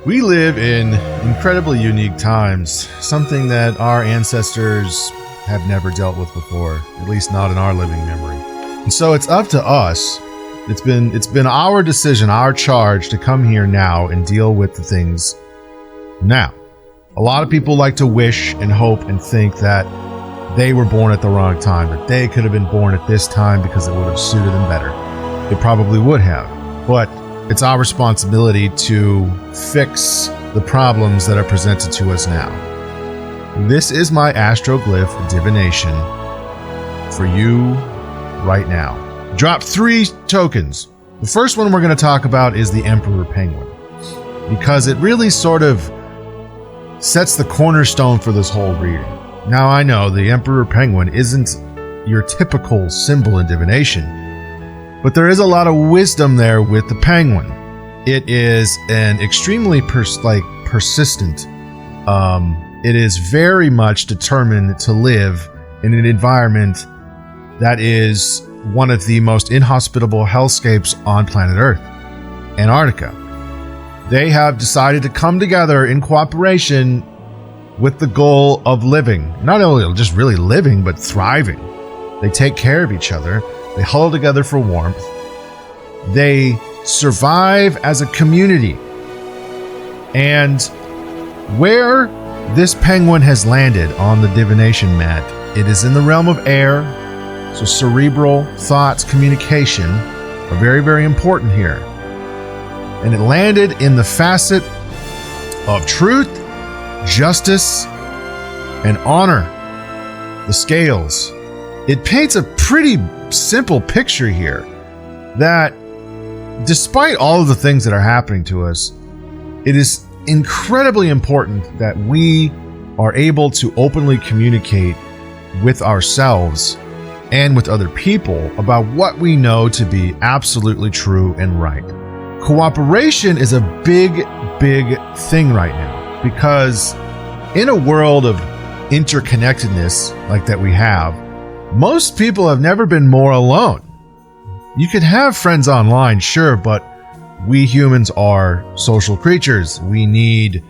We live in incredibly unique times, something that our ancestors have never dealt with before, at least not in our living memory. And so it's up to us. It's been our decision, our charge to come here now and deal with the things now. A lot of people like to wish and hope and think that they were born at the wrong time, that they could have been born at this time because it would have suited them better. It probably would have, but it's our responsibility to fix the problems that are presented to us now. This is my astroglyph divination for you right now. Drop 3 tokens. The first one we're going to talk about is the Emperor Penguin, because it really sort of sets the cornerstone for this whole reading. Now, I know the Emperor Penguin isn't your typical symbol in divination, but there is a lot of wisdom there with the penguin. It is an extremely persistent. It is very much determined to live in an environment that is one of the most inhospitable hellscapes on planet Earth, Antarctica. They have decided to come together in cooperation with the goal of living. Not only just really living, but thriving. They take care of each other. They huddle together for warmth. They survive as a community. And where this penguin has landed on the divination mat, it is in the realm of air. So cerebral thoughts, communication are very, very important here. And it landed in the facet of truth, justice, and honor. The scales. It paints a pretty simple picture here that despite all of the things that are happening to us, it is incredibly important that we are able to openly communicate with ourselves and with other people about what we know to be absolutely true and right. Cooperation is a big, big thing right now, because in a world of interconnectedness like that we have, most people have never been more alone. You can have friends online, sure, but we humans are social creatures. We need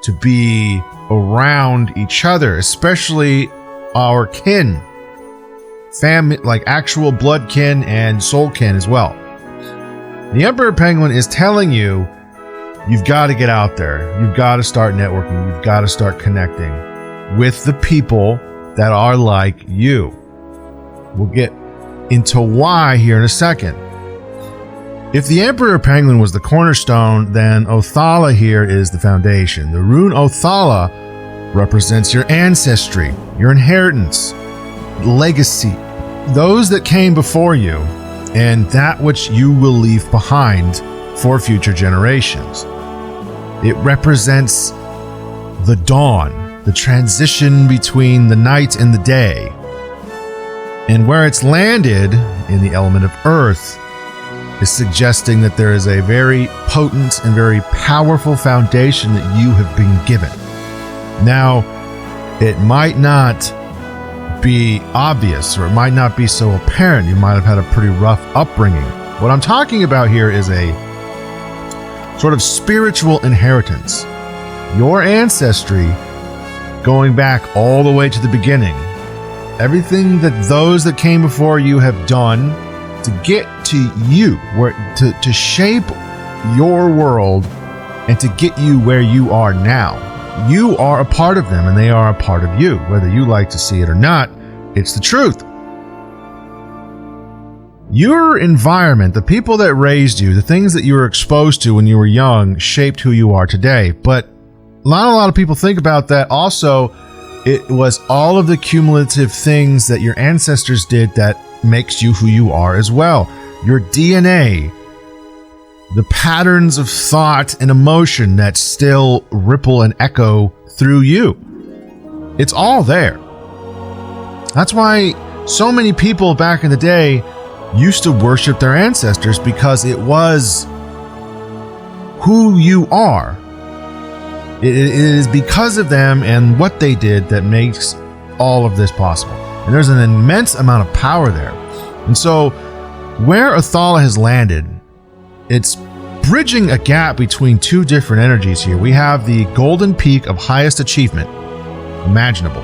to be around each other, especially our kin, family, like actual blood kin and soul kin as well. The Emperor Penguin is telling you, you've got to get out there. You've got to start networking. You've got to start connecting with the people that are like you. We'll get into why here in a second. If the Emperor Penguin was the cornerstone, then Othala here is the foundation. The rune Othala represents your ancestry, your inheritance, legacy, those that came before you, and that which you will leave behind for future generations. It represents the dawn, the transition between the night and the day. And where it's landed in the element of earth is suggesting that there is a very potent and very powerful foundation that you have been given. Now, it might not be obvious, or it might not be so apparent. You might have had a pretty rough upbringing. What I'm talking about here is a sort of spiritual inheritance. Your ancestry going back all the way to the beginning. Everything that those that came before you have done to get to you, to shape your world and to get you where you are now. You are a part of them and they are a part of you. Whether you like to see it or not, it's the truth. Your environment, the people that raised you, the things that you were exposed to when you were young, shaped who you are today. But not a lot of people think about that. Also, it was all of the cumulative things that your ancestors did that makes you who you are as well. Your DNA, the patterns of thought and emotion that still ripple and echo through you. It's all there. That's why so many people back in the day used to worship their ancestors, because it was who you are. It is because of them and what they did that makes all of this possible. And there's an immense amount of power there. And so where Othala has landed, it's bridging a gap between two different energies here. We have the golden peak of highest achievement imaginable,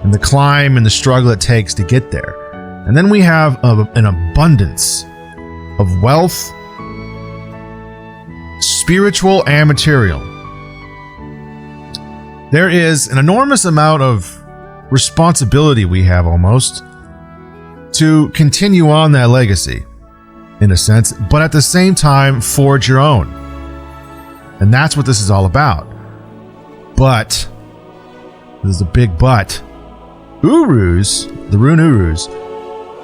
and the climb and the struggle it takes to get there. And then we have an abundance of wealth, spiritual and material. There is an enormous amount of responsibility we have almost to continue on that legacy, in a sense, but at the same time forge your own. And that's what this is all about. But there's a big but. Urus, the rune Urus,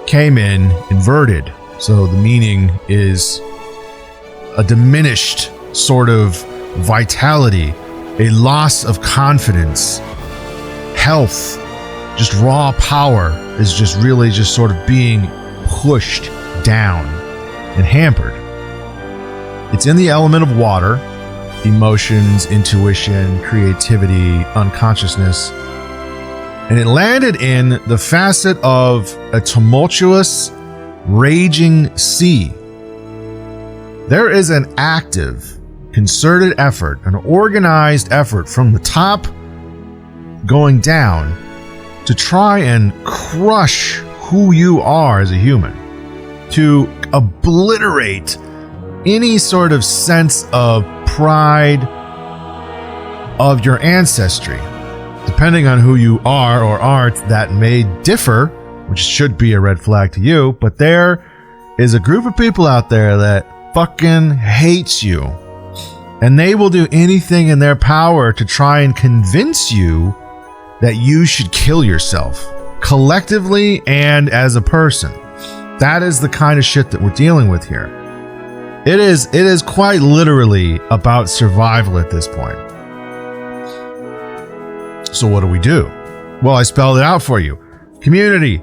came in inverted. So the meaning is a diminished sort of vitality, a loss of confidence, health, just raw power is just really just sort of being pushed down and hampered. It's in the element of water, emotions, intuition, creativity, unconsciousness, and it landed in the facet of a tumultuous, raging sea. There is an active, concerted effort, an organized effort from the top going down to try and crush who you are as a human, to obliterate any sort of sense of pride of your ancestry. Depending on who you are or aren't, that may differ, which should be a red flag to you, but there is a group of people out there that fucking hates you, and they will do anything in their power to try and convince you that you should kill yourself, collectively and as a person. That is the kind of shit that we're dealing with here. It is quite literally about survival at this point. So what do? Well, I spelled it out for you. Community,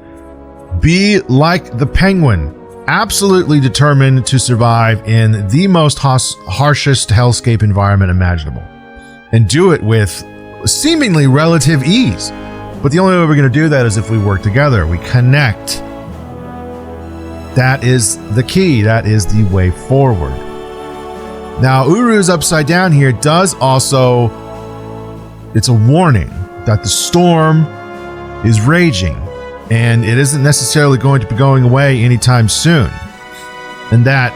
be like the penguin, absolutely determined to survive in the most harshest hellscape environment imaginable, and do it with seemingly relative ease. But the only way we're going to do that is if we work together, we connect. That is the key. That is the way forward. Now, Uru's upside down here does also, it's a warning that the storm is raging and it isn't necessarily going to be going away anytime soon. And that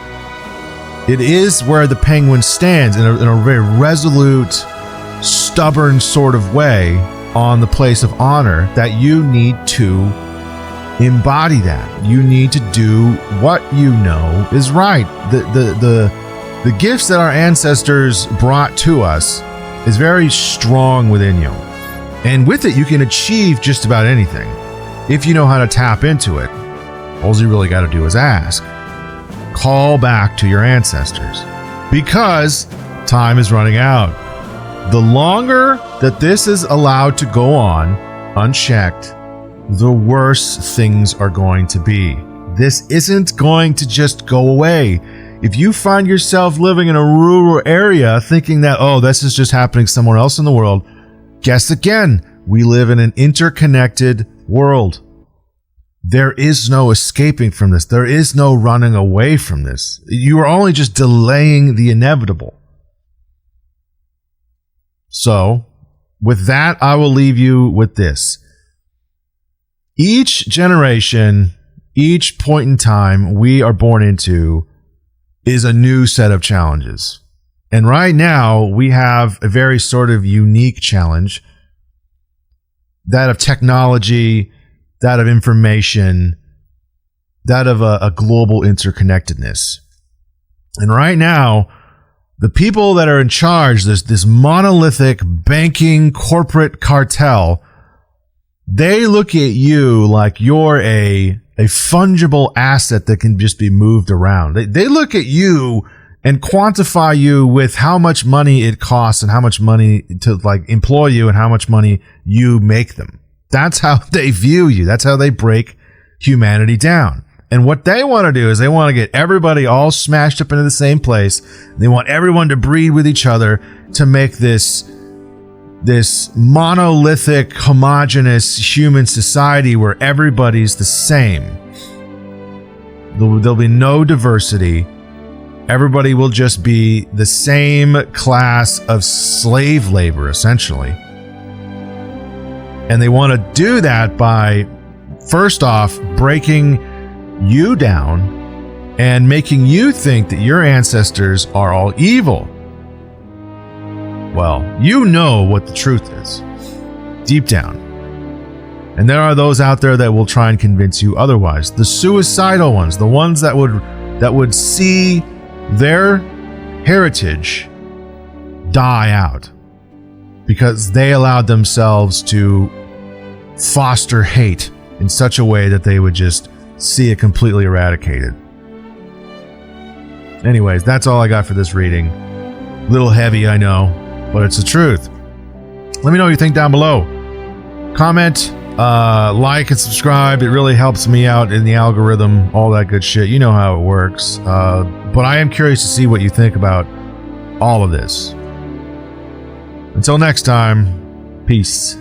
it is where the penguin stands in a very resolute, stubborn sort of way on the place of honor, that you need to embody that. You need to do what you know is right. The gifts that our ancestors brought to us is very strong within you. And with it, you can achieve just about anything if you know how to tap into it. All you really got to do is ask. Call back to your ancestors, because time is running out. The longer that this is allowed to go on unchecked, the worse things are going to be. This isn't going to just go away. If you find yourself living in a rural area thinking that, oh, this is just happening somewhere else in the world, guess again. We live in an interconnected world. There is no escaping from this. There is no running away from this. You are only just delaying the inevitable. So, with that, I will leave you with this. Each generation, each point in time we are born into is a new set of challenges. And right now, we have a very sort of unique challenge, that of technology, that of information, that of a global interconnectedness. And right now, the people that are in charge, this monolithic banking corporate cartel, they look at you like you're a fungible asset that can just be moved around. They look at you and quantify you with how much money it costs and how much money to employ you and how much money you make them. That's how they view you. That's how they break humanity down. And what they want to do is they want to get everybody all smashed up into the same place. They want everyone to breed with each other to make this monolithic, homogeneous human society where everybody's the same. There'll be no diversity, everybody will just be the same class of slave labor, essentially. And they want to do that by, first off, breaking you down and making you think that your ancestors are all evil. Well, you know what the truth is, deep down. And there are those out there that will try and convince you otherwise. The suicidal ones, the ones that would see their heritage die out because they allowed themselves to foster hate in such a way that they would just see it completely eradicated. Anyways, that's all I got for this reading. A little heavy, I know, but it's the truth. Let me know what you think down below. Comment, like, and subscribe. It really helps me out in the algorithm, all that good shit. You know how it works. But I am curious to see what you think about all of this. Until next time, peace.